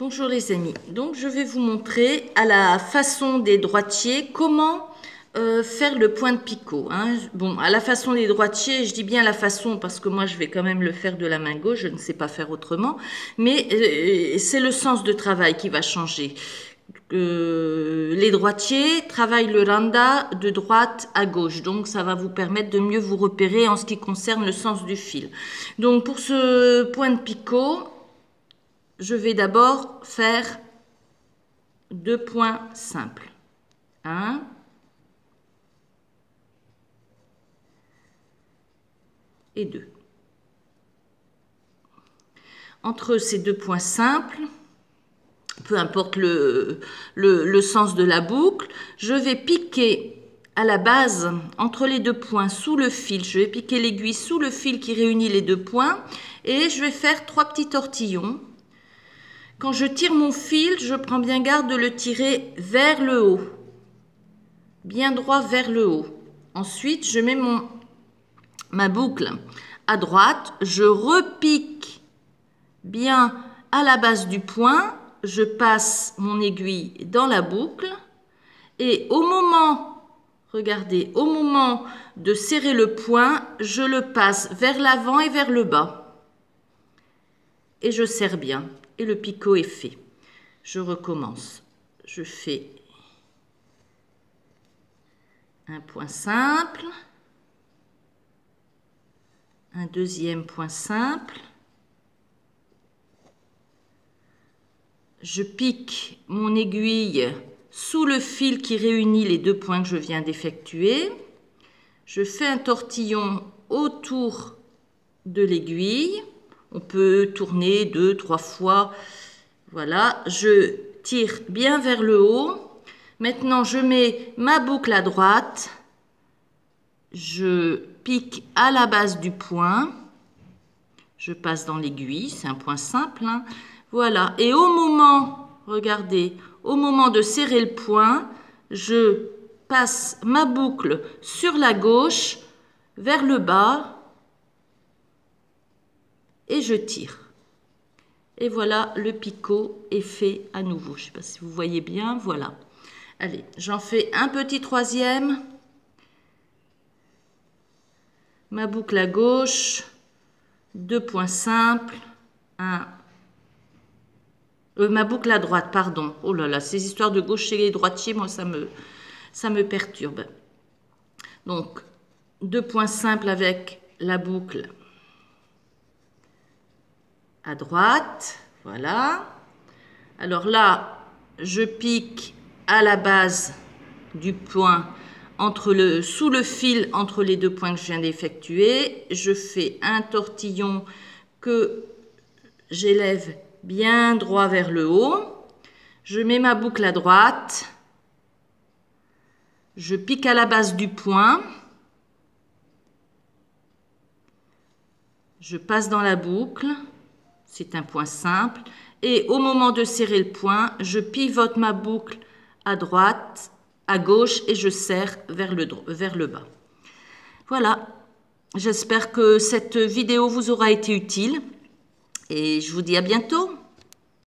Bonjour les amis, donc je vais vous montrer à la façon des droitiers comment faire le point de picot. Bon, à la façon des droitiers, je dis bien la façon parce que moi je vais quand même le faire de la main gauche, je ne sais pas faire autrement, mais c'est le sens de travail qui va changer. Les droitiers travaillent le randa de droite à gauche, donc ça va vous permettre de mieux vous repérer en ce qui concerne le sens du fil. Donc pour ce point de picot, je vais d'abord faire 2 points simples. 1 et 2. Entre ces 2 points simples, peu importe le sens de la boucle, je vais piquer à la base, entre les 2 points, sous le fil. Je vais piquer l'aiguille sous le fil qui réunit les 2 points et je vais faire 3 petits tortillons. Quand je tire mon fil, je prends bien garde de le tirer vers le haut, bien droit vers le haut. Ensuite, je mets ma boucle à droite, je repique bien à la base du point, je passe mon aiguille dans la boucle et au moment, regardez, au moment de serrer le point, je le passe vers l'avant et vers le bas. Et je serre bien. Et le picot est fait. Je recommence. Je fais un point simple, un deuxième point simple. Je pique mon aiguille sous le fil qui réunit les 2 points que je viens d'effectuer. Je fais un tortillon autour de l'aiguille. On peut tourner 2, 3 fois. Voilà, je tire bien vers le haut. Maintenant, je mets ma boucle à droite. Je pique à la base du point. Je passe dans l'aiguille, c'est un point simple. Voilà, et au moment, regardez, au moment de serrer le point, je passe ma boucle sur la gauche, vers le bas, et je tire. Et voilà, le picot est fait à nouveau. Je ne sais pas si vous voyez bien, voilà. Allez, j'en fais un petit troisième. Ma boucle à gauche, 2 points simples, ma boucle à droite, pardon. Oh là là, ces histoires de gauche chez les droitiers, moi, ça me perturbe. Donc, 2 points simples avec la boucle à droite, voilà. Alors là, je pique à la base du point sous le fil entre les 2 points que je viens d'effectuer. Je fais un tortillon que j'élève bien droit vers le haut. Je mets ma boucle à droite. Je pique à la base du point. Je passe dans la boucle. C'est un point simple. Et au moment de serrer le point, je pivote ma boucle à droite, à gauche et je serre vers le bas. Voilà. J'espère que cette vidéo vous aura été utile et je vous dis à bientôt.